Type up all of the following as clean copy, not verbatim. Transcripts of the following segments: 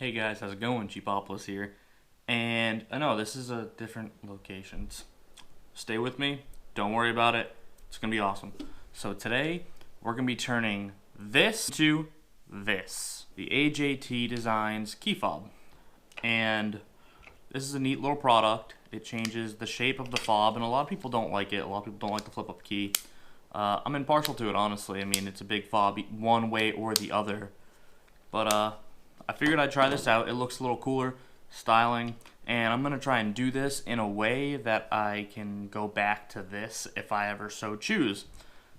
Hey guys, how's it going? Cheapopolis here. And I know this is a different location. Stay with me. Don't worry about it. It's going to be awesome. So today, we're going to be turning this to this. The AJT Designs key fob. And this is a neat little product. It changes the shape of the fob, and a lot of people don't like it. A lot of people don't like the flip-up key. I'm impartial to it, honestly. I mean, it's a big fob one way or the other. But, I figured I'd try this out. It looks a little cooler, styling, and I'm going to try and do this in a way that I can go back to this if I ever so choose.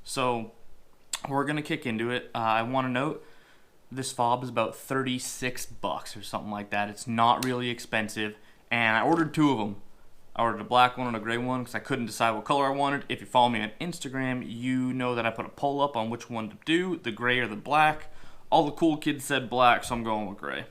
So we're going to kick into it. I want to note this fob is about 36 bucks or something like that. It's not really expensive, and I ordered two of them. I ordered a black one and a gray one because I couldn't decide what color I wanted. If you follow me on Instagram, you know that I put a poll up on which one to do, the gray or the black. All the cool kids said black, so I'm going with gray.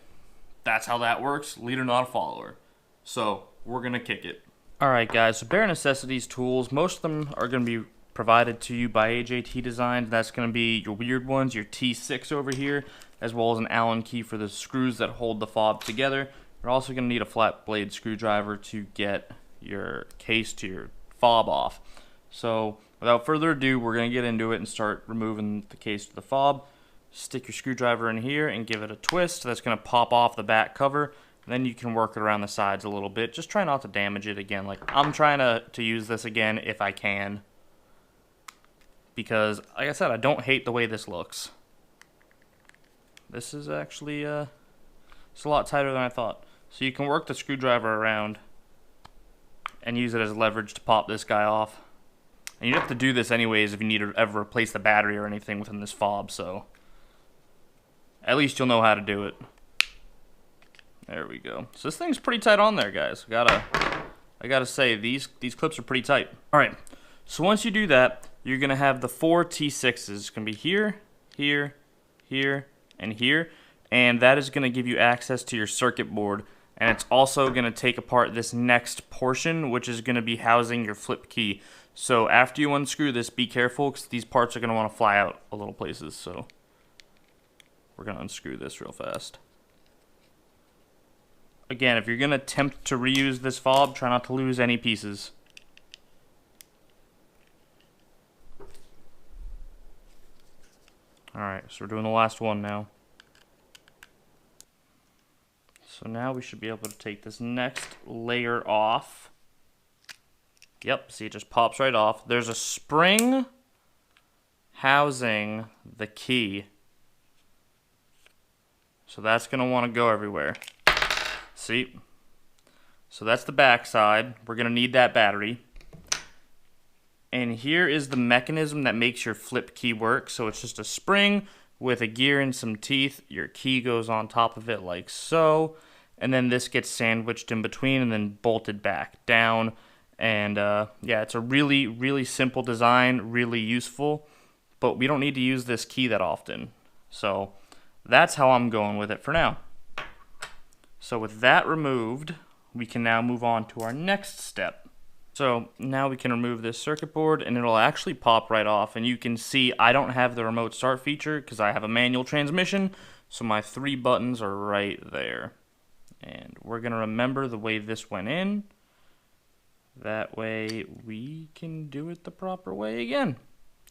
That's how that works. Leader, not a follower. So, we're going to kick it. Alright guys, so bare necessities tools, most of them are going to be provided to you by AJT Designs. That's going to be your weird ones, your T6 over here, as well as an Allen key for the screws that hold the fob together. You're also going to need a flat blade screwdriver to get your case to your fob off. So, without further ado, we're going to get into it and start removing the case to the fob. Stick your screwdriver in here and give it a twist. That's going to pop off the back cover. Then you can work it around the sides a little bit. Just try not to damage it again. Like, I'm trying to use this again if I can. Because, like I said, I don't hate the way this looks. This is actually, it's a lot tighter than I thought. So you can work the screwdriver around and use it as leverage to pop this guy off. And you have to do this anyways if you need to ever replace the battery or anything within this fob, so at least you'll know how to do it. There we go. So this thing's pretty tight on there, guys. I gotta say, these clips are pretty tight. Alright, so once you do that, you're gonna have the 4 T6s. It's gonna be here, here, here, and here. And that is gonna give you access to your circuit board. And it's also gonna take apart this next portion, which is gonna be housing your flip key. So after you unscrew this, be careful, because these parts are gonna wanna fly out a little places, so we're going to unscrew this real fast. Again, if you're going to attempt to reuse this fob, try not to lose any pieces. Alright, so we're doing the last one now. So now we should be able to take this next layer off. Yep, see, it just pops right off. There's a spring housing the key. So that's going to want to go everywhere. See? So that's the back side. We're going to need that battery. And here is the mechanism that makes your flip key work. So it's just a spring with a gear and some teeth. Your key goes on top of it like so. And then this gets sandwiched in between and then bolted back down. And yeah, it's a really, really simple design, really useful. But we don't need to use this key that often. So that's how I'm going with it for now. So with that removed, we can now move on to our next step. So now we can remove this circuit board and it'll actually pop right off. And you can see I don't have the remote start feature because I have a manual transmission. So my 3 buttons are right there. And we're going to remember the way this went in. That way we can do it the proper way again.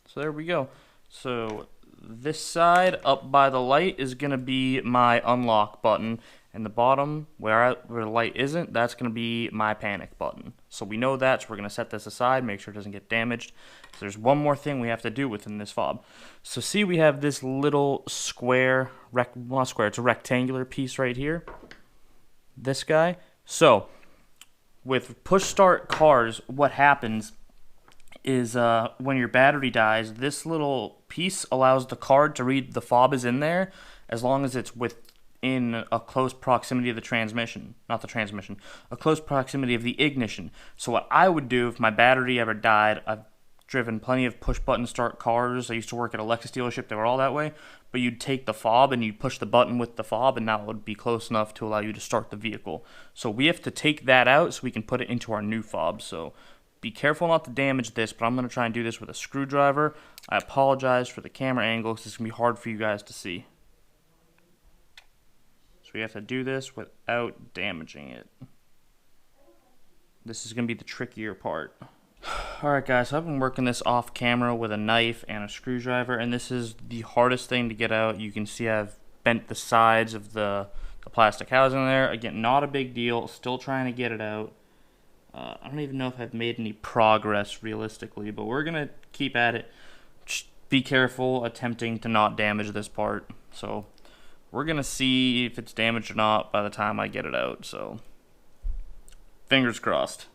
So there we go. So this side up by the light is going to be my unlock button, and the bottom where the light isn't, that's going to be my panic button. So we know that, so we're going to set this aside, make sure it doesn't get damaged. So there's one more thing we have to do within this fob. So see, we have this little square, not square, it's a rectangular piece right here. This guy. So with push start cars, what happens is when your battery dies, this little piece allows the card to read the fob is in there as long as it's within a close proximity of the transmission. Not the transmission, a close proximity of the ignition. So what I would do if my battery ever died, I've driven plenty of push button start cars. I used to work at a Lexus dealership, they were all that way. But you'd take the fob and you'd push the button with the fob, and that would be close enough to allow you to start the vehicle. So we have to take that out so we can put it into our new fob. So be careful not to damage this, but I'm going to try and do this with a screwdriver. I apologize for the camera angle because it's going to be hard for you guys to see. So we have to do this without damaging it. This is going to be the trickier part. Alright guys, so I've been working this off camera with a knife and a screwdriver, and this is the hardest thing to get out. You can see I've bent the sides of the plastic housing there. Again, not a big deal, still trying to get it out. I don't even know if I've made any progress realistically, but we're going to keep at it. Just be careful attempting to not damage this part. So we're going to see if it's damaged or not by the time I get it out. So fingers crossed.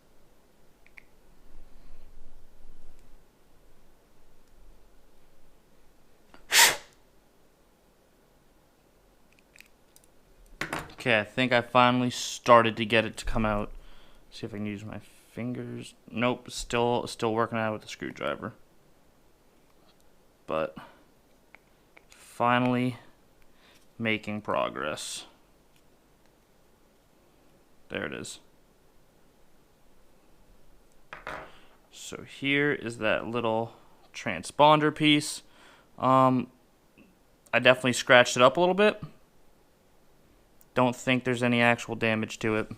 Okay, I think I finally started to get it to come out. See if I can use my fingers. Nope, still working out with the screwdriver. But finally making progress. There it is. So here is that little transponder piece. I definitely scratched it up a little bit. Don't think there's any actual damage to it.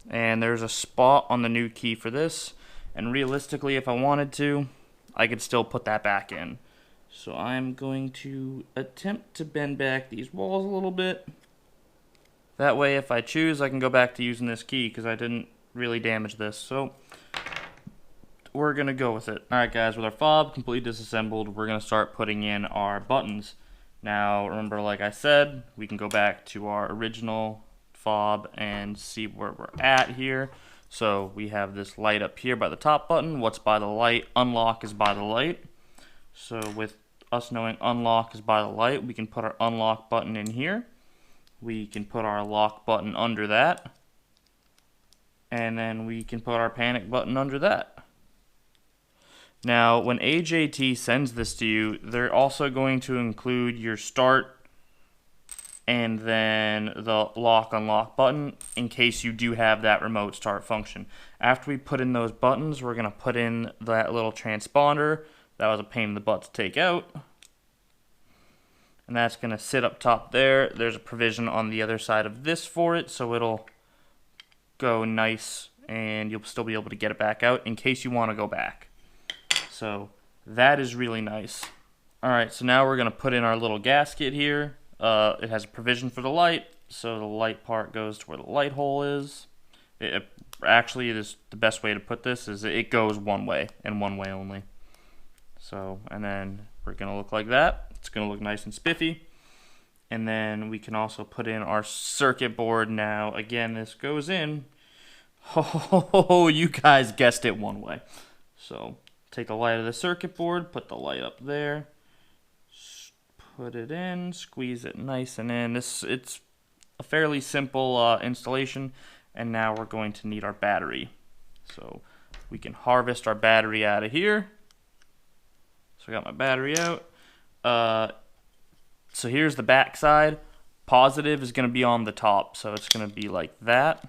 And there's a spot on the new key for this. And realistically, if I wanted to, I could still put that back in. So I'm going to attempt to bend back these walls a little bit. That way, if I choose, I can go back to using this key because I didn't really damage this. So we're going to go with it. Alright guys, with our fob completely disassembled, we're going to start putting in our buttons. Now, remember, like I said, we can go back to our original fob and see where we're at here. So we have this light up here by the top button. What's by the light? Unlock is by the light. So with us knowing unlock is by the light, we can put our unlock button in here. We can put our lock button under that. And then we can put our panic button under that. Now, when AJT sends this to you, they're also going to include your start and then the lock unlock button in case you do have that remote start function. After we put in those buttons, we're going to put in that little transponder. That was a pain in the butt to take out. And that's going to sit up top there. There's a provision on the other side of this for it, so it'll go nice and you'll still be able to get it back out in case you want to go back. So that is really nice. Alright, so now we're going to put in our little gasket here. It has a provision for the light, so the light part goes to where the light hole is. Actually, the best way to put this is it goes one way and one way only. So, and then we're going to look like that. It's going to look nice and spiffy. And then we can also put in our circuit board now. Again, this goes in. Oh, you guys guessed it one way. So take the light of the circuit board, put the light up there, put it in, squeeze it nice and in. It's a fairly simple installation, and now we're going to need our battery. So we can harvest our battery out of here. So I got my battery out. So here's the back side. Positive is going to be on the top, so it's going to be like that.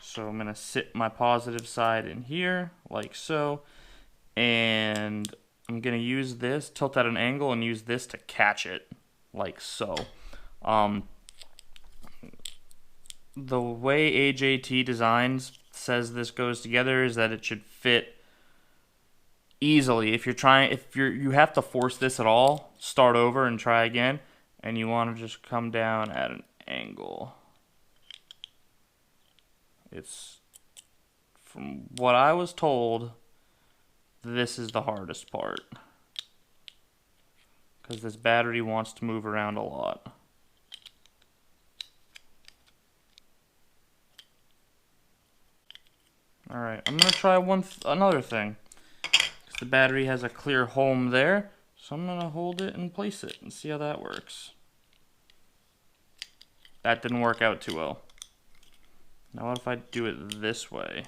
So I'm going to sit my positive side in here, like so. And I'm going to use this, tilt at an angle, and use this to catch it, like so. The way AJT Designs says this goes together is that it should fit easily. If you have to force this at all, start over and try again, and you want to just come down at an angle. It's, from what I was told, this is the hardest part, because this battery wants to move around a lot. Alright, I'm going to try another thing. The battery has a clear home there, so I'm going to hold it and place it and see how that works. That didn't work out too well. Now what if I do it this way?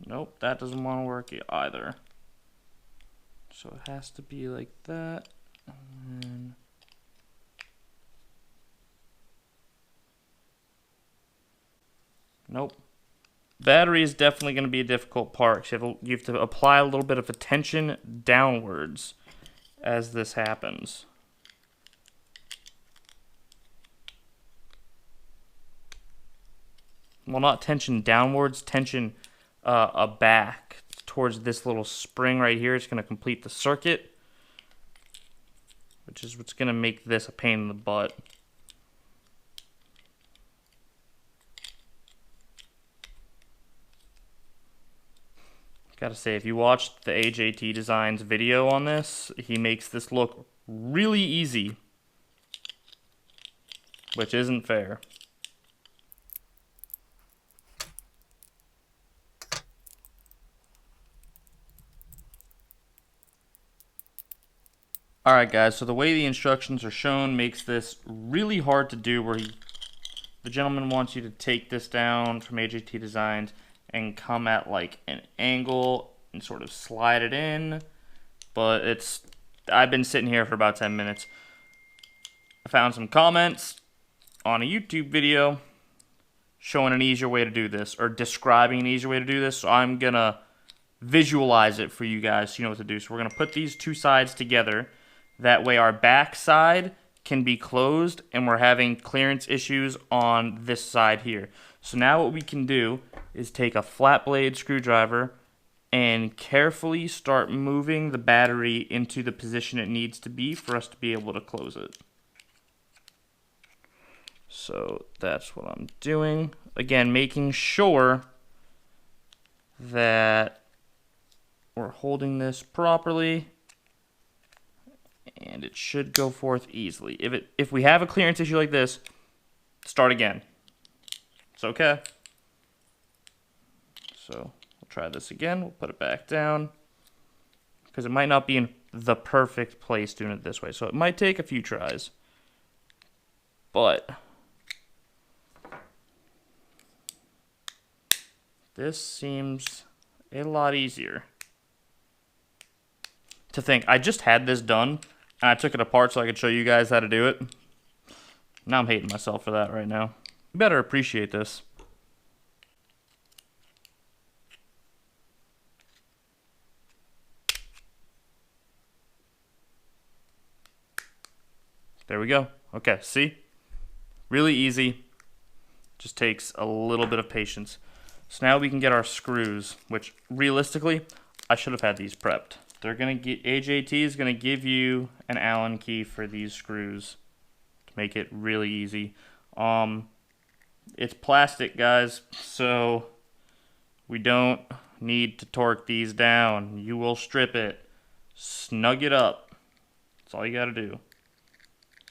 Nope, that doesn't want to work either. So it has to be like that. And then nope. Battery is definitely going to be a difficult part. You have to apply a little bit of attention downwards as this happens. well, not tension downwards, tension back towards this little spring right here. It's going to complete the circuit, which is what's going to make this a pain in the butt. Gotta say, if you watched the AJT Designs video on this, he makes this look really easy, which isn't fair. Alright guys, so the way the instructions are shown makes this really hard to do, where the gentleman wants you to take this down from AJT Designs and come at like an angle and sort of slide it in, but I've been sitting here for about 10 minutes. I found some comments on a YouTube video showing an easier way to do this, or describing an easier way to do this, so I'm gonna visualize it for you guys so you know what to do. So we're gonna put these two sides together, that way our back side can be closed and we're having clearance issues on this side here. So now what we can do is take a flat blade screwdriver and carefully start moving the battery into the position it needs to be for us to be able to close it. So that's what I'm doing. Again, making sure that we're holding this properly, and it should go forth easily. If we have a clearance issue like this, start again. It's okay. So we'll try this again. We'll put it back down, because it might not be in the perfect place doing it this way. So it might take a few tries. But this seems a lot easier. To think, I just had this done, and I took it apart so I could show you guys how to do it. Now I'm hating myself for that right now. You better appreciate this. There we go. Okay, see? Really easy. Just takes a little bit of patience. So now we can get our screws, which realistically, I should have had these prepped. AJT is gonna give you an Allen key for these screws to make it really easy. It's plastic, guys, so we don't need to torque these down. You will strip it. Snug it up. That's all you gotta do.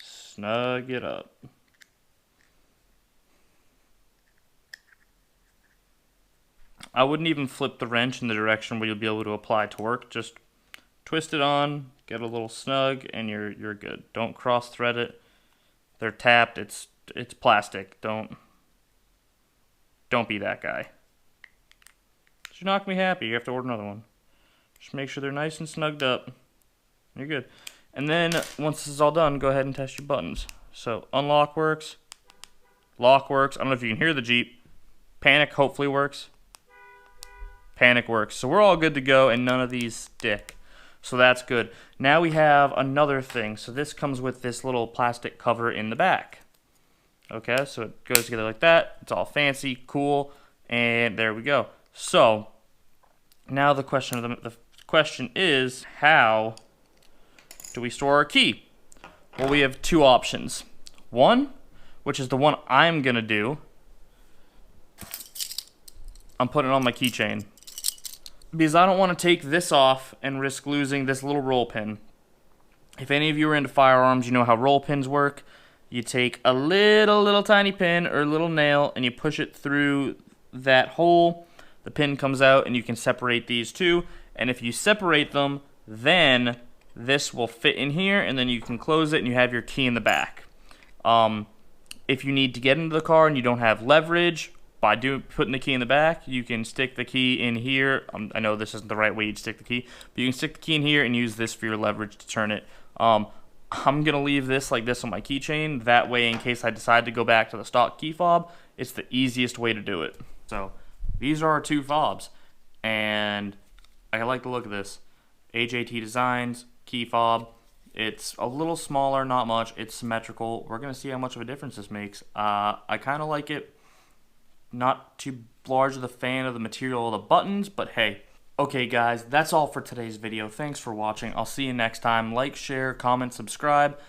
Snug it up. I wouldn't even flip the wrench in the direction where you'll be able to apply torque. Just twist it on, get a little snug, and you're good. Don't cross thread it. They're tapped. It's plastic. Don't be that guy. You're not gonna be happy. You have to order another one. Just make sure they're nice and snugged up. You're good. And then once this is all done, go ahead and test your buttons. So unlock works, lock works. I don't know if you can hear the Jeep. Panic hopefully works. Panic works. So we're all good to go, and none of these stick. So that's good. Now we have another thing. So this comes with this little plastic cover in the back. Okay, so it goes together like that. It's all fancy, cool, and there we go. So now the question is, how do we store our key? Well, we have two options. One, which is the one I'm gonna do, I'm putting it on my keychain, because I don't want to take this off and risk losing this little roll pin. If any of you are into firearms, you know how roll pins work. You take a little tiny pin or little nail and you push it through that hole. The pin comes out and you can separate these two. And if you separate them, then this will fit in here, and then you can close it and you have your key in the back. If you need to get into the car and you don't have leverage, by putting the key in the back, you can stick the key in here. I know this isn't the right way you'd stick the key, but you can stick the key in here and use this for your leverage to turn it. I'm going to leave this like this on my keychain. That way, in case I decide to go back to the stock key fob, it's the easiest way to do it. So these are our two fobs, and I like the look of this. AJT Designs key fob. It's a little smaller, not much. It's symmetrical. We're going to see how much of a difference this makes. I kind of like it not too large of the fan of the material of the buttons, but hey. Okay guys, that's all for today's video. Thanks for watching. I'll see you next time. Like, share, comment, subscribe.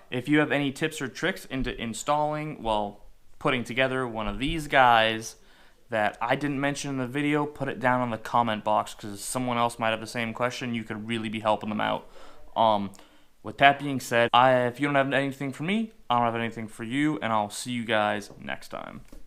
If you have any tips or tricks into installing, well, putting together one of these guys that I didn't mention in the video, put it down in the comment box, because someone else might have the same question. You could really be helping them out. With that being said, if you don't have anything for me, I don't have anything for you, and I'll see you guys next time.